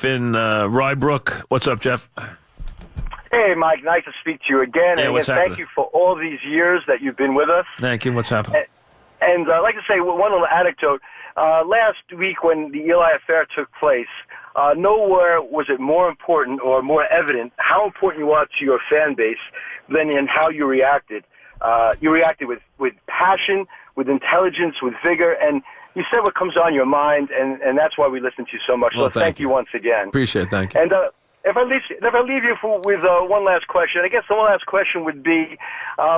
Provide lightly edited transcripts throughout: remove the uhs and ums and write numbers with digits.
in Rybrook. What's up, Jeff? Hey, Mike. Nice to speak to you again. Hey, and what's again, happening? thank you for all these years that you've been with us. Thank you. What's happening? And I'd like to say one little anecdote. Last week when the Eli affair took place, nowhere was it more important or more evident how important you are to your fan base than in how you reacted. You reacted with passion, with intelligence, with vigor, and you said what comes on your mind, and that's why we listen to you so much. Well, so thank you once again. Appreciate it. Thank you. And if I leave you with one last question, I guess the one last question would be,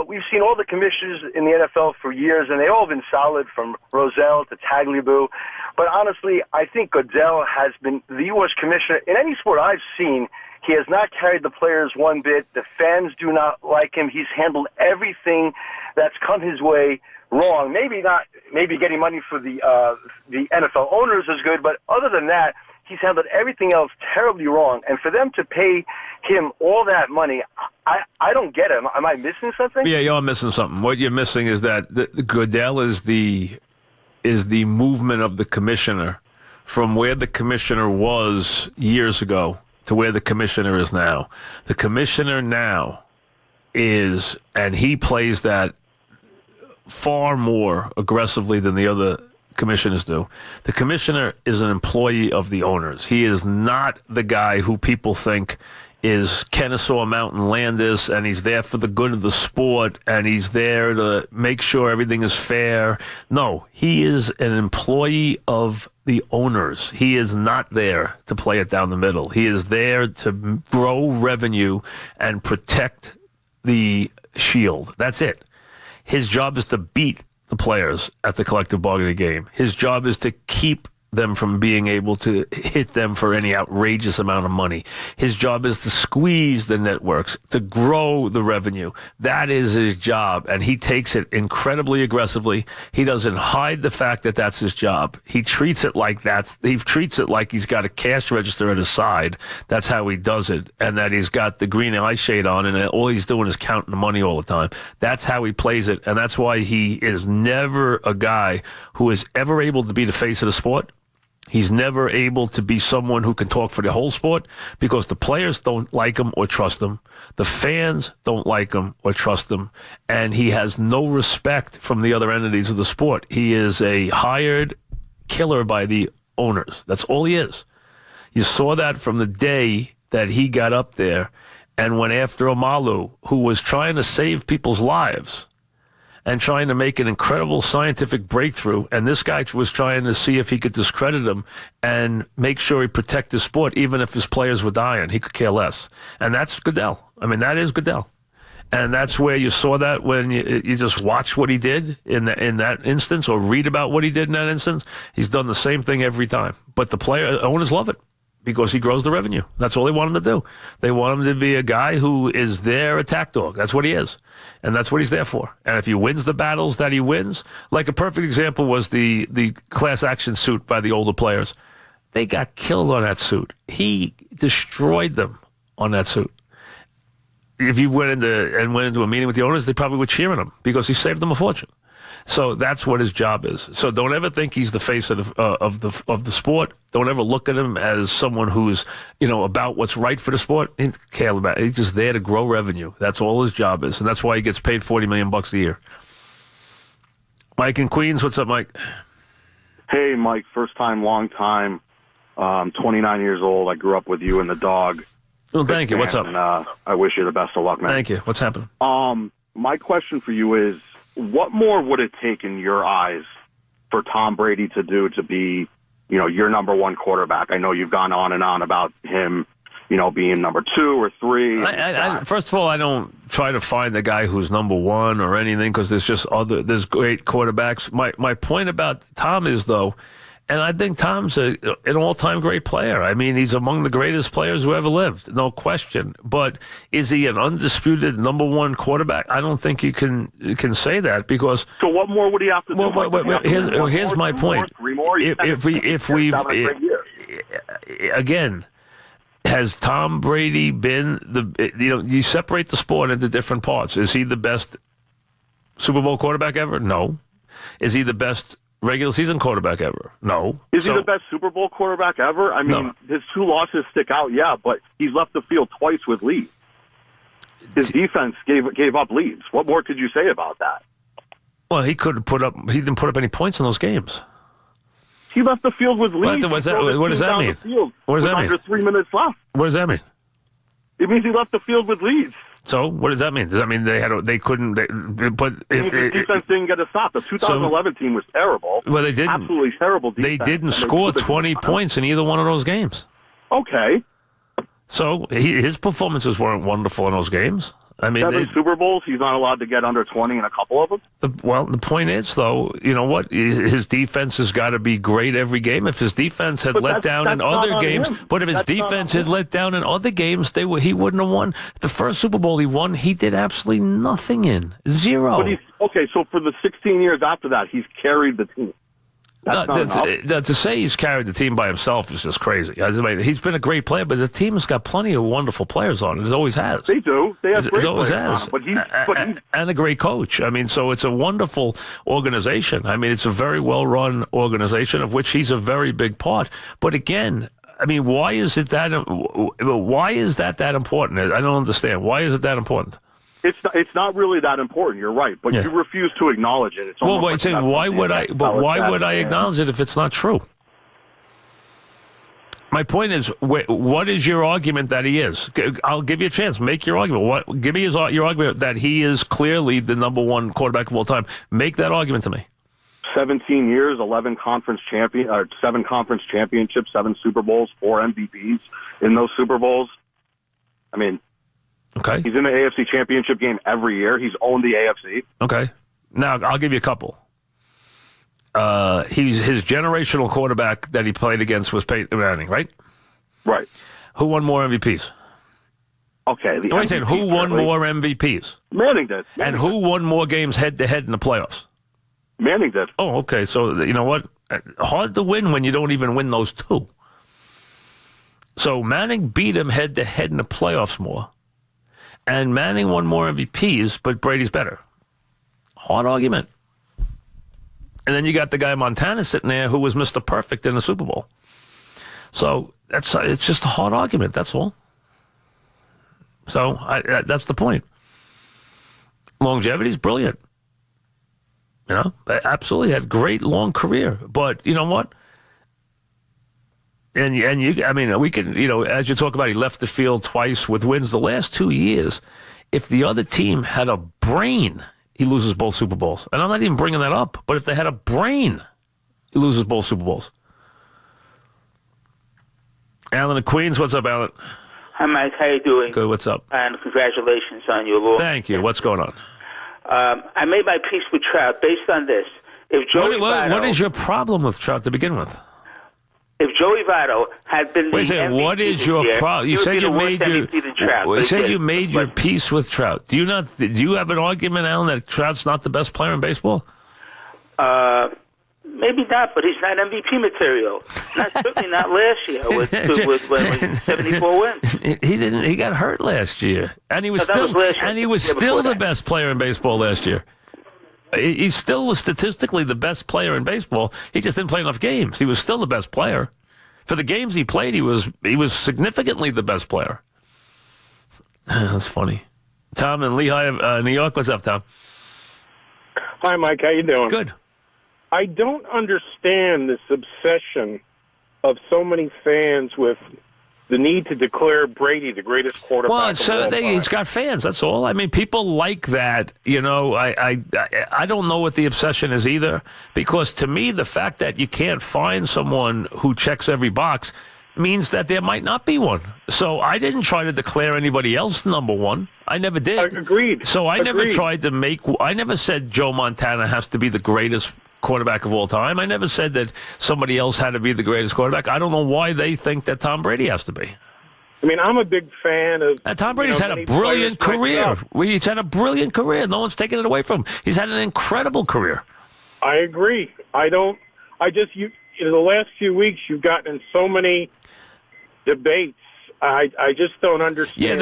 we've seen all the commissioners in the NFL for years, and they've all been solid, from Rozelle to Tagliabue. But honestly, I think Goodell has been the worst commissioner in any sport I've seen. He has not carried the players one bit. The fans do not like him. He's handled everything that's come his way wrong. Maybe getting money for the NFL owners is good, but other than that, he's handled everything else terribly wrong. And for them to pay him all that money, I don't get it. Am I missing something? Yeah, you are missing something. What you're missing is that Goodell is the movement of the commissioner from where the commissioner was years ago to where the commissioner is now. The commissioner now is, and he plays that far more aggressively than the other commissioners do. The commissioner is an employee of the owners. He is not the guy who people think is Kennesaw Mountain Landis, and he's there for the good of the sport, and he's there to make sure everything is fair. No, he is an employee of the owners. He is not there to play it down the middle. He is there to grow revenue and protect the shield. That's it. His job is to beat the players at the collective bargaining game. His job is to keep them from being able to hit them for any outrageous amount of money. His job is to squeeze the networks, to grow the revenue. That is his job, and he takes it incredibly aggressively. He doesn't hide the fact that that's his job. He treats it like he treats it like he's got a cash register at his side. That's how he does it, and that he's got the green eye shade on, and all he's doing is counting the money all the time. That's how he plays it, and that's why he is never a guy who is ever able to be the face of the sport. He's never able to be someone who can talk for the whole sport because the players don't like him or trust him. The fans don't like him or trust him. And he has no respect from the other entities of the sport. He is a hired killer by the owners. That's all he is. You saw that from the day that he got up there and went after Omalu, who was trying to save people's lives and trying to make an incredible scientific breakthrough. And this guy was trying to see if he could discredit him and make sure he protect his sport, even if his players were dying. He could care less. And that's Goodell. I mean, that is Goodell. And that's where you saw that when you just watch what he did in that instance or read about what he did in that instance. He's done the same thing every time. But the owners love it because he grows the revenue. That's all they want him to do. They want him to be a guy who is their attack dog. That's what he is. And that's what he's there for. And if he wins the battles that he wins, like a perfect example was the class action suit by the older players. They got killed on that suit. He destroyed them on that suit. If you went into a meeting with the owners, they probably were cheering him because he saved them a fortune. So that's what his job is. So don't ever think he's the face of the sport. Don't ever look at him as someone who's about what's right for the sport. He doesn't care about it. He's just there to grow revenue. That's all his job is, and that's why he gets paid $40 million a year. Mike in Queens, what's up, Mike? Hey, Mike. First time, long time. 29 years old. I grew up with you and the dog. Well, thank you. What's up? And I wish you the best of luck, man. Thank you. What's happening? My question for you is, what more would it take in your eyes for Tom Brady to do to be, your number one quarterback? I know you've gone on and on about him, being number 2 or 3. First of all, I don't try to find the guy who's number 1 or anything because there's great quarterbacks. My point about Tom is, though, and I think Tom's an all-time great player. I mean, he's among the greatest players who ever lived, no question. But is he an undisputed number 1 quarterback? I don't think you can say that because. So what more would he have to do? Here's my point. 3 more. If we've again, has Tom Brady been you separate the sport into different parts. Is he the best Super Bowl quarterback ever? No. Is he the best regular season quarterback ever? No. Is he the best Super Bowl quarterback ever? I mean, his 2 losses stick out, yeah, but he's left the field twice with leads. His defense gave up leads. What more could you say about that? Well, he didn't put up any points in those games. He left the field with leads. What does that mean? What does that mean? Under 3 minutes left. What does that mean? It means he left the field with leads. So what does that mean? Does that mean they couldn't? But if the defense didn't get a stop, the 2011 team was terrible. Well, they didn't. Absolutely terrible defense. They didn't score 20 points in either one of those games. Okay. So his performances weren't wonderful in those games. I mean, 7 Super Bowls, he's not allowed to get under 20 in a couple of them. The point is, though, you know what? His defense has got to be great every game. If his defense had let down in other games, but if his defense had let down in other games, he wouldn't have won. The first Super Bowl he won, he did absolutely nothing in. Zero. But so for the 16 years after that, he's carried the team. To say he's carried the team by himself is just crazy. I mean, he's been a great player, but the team has got plenty of wonderful players on it. It always has. They do. They have great always players has. But he's and a great coach. I mean, so it's a wonderful organization. I mean, it's a very well-run organization of which he's a very big part. But again, I mean, why is that important? I don't understand. Why is it that important? It's not really that important. You're right, but you refuse to acknowledge it. It's why would I acknowledge it if it's not true? My point is, what is your argument that he is? I'll give you a chance. Make your argument. Give me your argument that he is clearly the number 1 quarterback of all time. Make that argument to me. 17 years, 7 conference championships, 7 Super Bowls, 4 MVPs in those Super Bowls. I mean. Okay. He's in the AFC Championship game every year. He's owned the AFC. Okay. Now, I'll give you a couple. His generational quarterback that he played against was Peyton Manning, right? Right. Who won more MVPs? Okay. I'm saying who won more MVPs? Manning did. And who won more games head-to-head in the playoffs? Manning did. Oh, okay. So, you know what? Hard to win when you don't even win those 2. So Manning beat him head-to-head in the playoffs more. And Manning won more MVPs, but Brady's better. Hard argument. And then you got the guy Montana sitting there who was Mr. Perfect in the Super Bowl. So it's just a hard argument, that's all. So that's the point. Longevity's brilliant. You know, absolutely had great long career. But you know what? And you, I mean, we can, you know, as you talk about, he left the field twice with wins the last 2 years. If the other team had a brain, he loses both Super Bowls. And I'm not even bringing that up, but if they had a brain, he loses both Super Bowls. Alan in Queens, what's up, Alan? Hi, Mike. How you doing? Good. What's up? And congratulations on your law. Thank you. What's going on? I made my peace with Trout based on this. If Joey Votto, what is your problem with Trout to begin with? If Joey Votto had been Wait a second, what is your problem? You said you made your peace with Trout. Do you have an argument, Alan, that Trout's not the best player in baseball? Maybe not, but he's not MVP material. Certainly not last year with 74 wins. He didn't. He got hurt last year, and he was still the best player in baseball last year. He still was statistically the best player in baseball. He just didn't play enough games. He was still the best player. For the games he played, he was significantly the best player. That's funny. Tom in Lehigh, New York. What's up, Tom? Hi, Mike. How you doing? Good. I don't understand this obsession of so many fans with the need to declare Brady the greatest quarterback. Well, so he's got fans. That's all. I mean, people like that. You know, I don't know what the obsession is either, because to me, the fact that you can't find someone who checks every box means that there might not be one. So I didn't try to declare anybody else number 1. I never did. Agreed. So I never tried to I never said Joe Montana has to be the greatest quarterback of all time. I never said that somebody else had to be the greatest quarterback. I don't know why they think that Tom Brady has to be. I mean, I'm a big fan of... And Tom Brady's had a brilliant career. He's had a brilliant career. No one's taking it away from him. He's had an incredible career. I agree. The last few weeks, you've gotten in so many debates I just don't understand.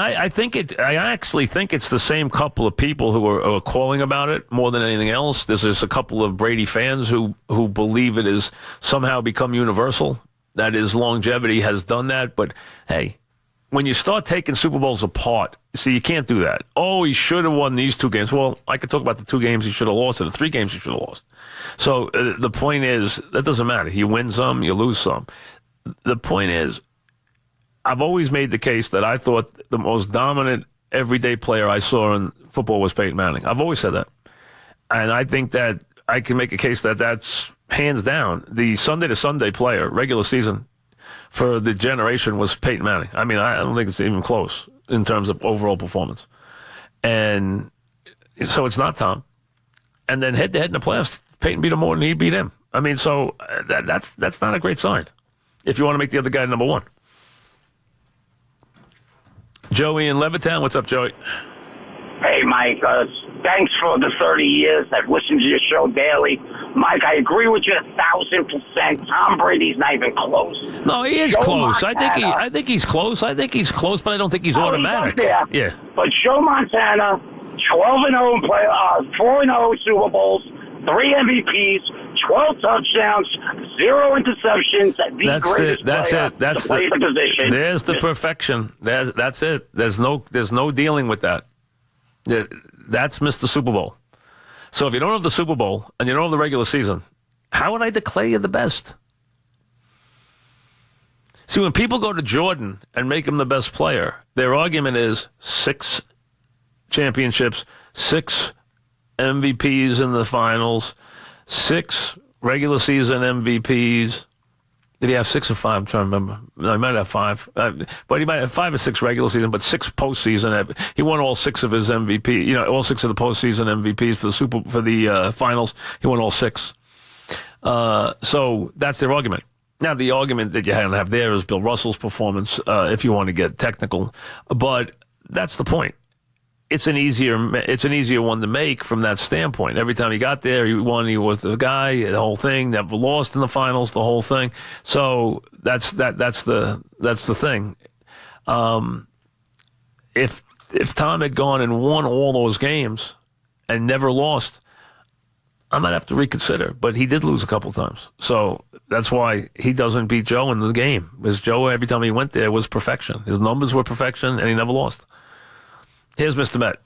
I actually think it's the same couple of people who are calling about it more than anything else. There's just a couple of Brady fans who believe it has somehow become universal, that his longevity has done that. But, hey, when you start taking Super Bowls apart, see, you can't do that. Oh, he should have won these 2 games. Well, I could talk about the 2 games he should have lost and the 3 games he should have lost. So the point is, that doesn't matter. You win some, you lose some. The point is, I've always made the case that I thought the most dominant everyday player I saw in football was Peyton Manning. I've always said that. And I think that I can make a case that that's hands down the Sunday to Sunday player, regular season, for the generation was Peyton Manning. I mean, I don't think it's even close in terms of overall performance. And so it's not Tom. And then head-to-head in the playoffs, Peyton beat him more than he beat him. I mean, so that's not a great sign if you want to make the other guy number 1. Joey in Levittown. What's up, Joey? Hey, Mike. Thanks for the 30 years. I've listened to your show daily. Mike, I agree with you 1,000%. Tom Brady's not even close. No, he is close. I think he's close. I think he's close, but I don't think he's automatic. He's up there. Yeah. But Joe Montana, 12-0 in play, 4-0 Super Bowls, 3 MVPs, 12 touchdowns, 0 interceptions. That's the position. There's the perfection. That's it. There's no dealing with that. That's Mr. Super Bowl. So if you don't have the Super Bowl and you don't have the regular season, how would I declare you the best? See, when people go to Jordan and make him the best player, their argument is 6 championships, 6 MVPs in the finals, 6 regular season MVPs. Did he have 6 or 5? I'm trying to remember. No, he might have 5. But he might have 5 or 6 regular season, but 6 postseason. He won all 6 of his MVP. All 6 of the postseason MVPs for the finals. He won all 6. So that's their argument. Now, the argument that you have there is Bill Russell's performance, if you want to get technical. But that's the point. It's an easier one to make from that standpoint. Every time he got there, he won. He was the guy. The whole thing. Never lost in the finals. The whole thing. So that's the thing. If Tom had gone and won all those games and never lost, I might have to reconsider. But he did lose a couple times. So that's why he doesn't beat Joe in the game. Because Joe, every time he went there, was perfection. His numbers were perfection, and he never lost. Here's Mr. Met.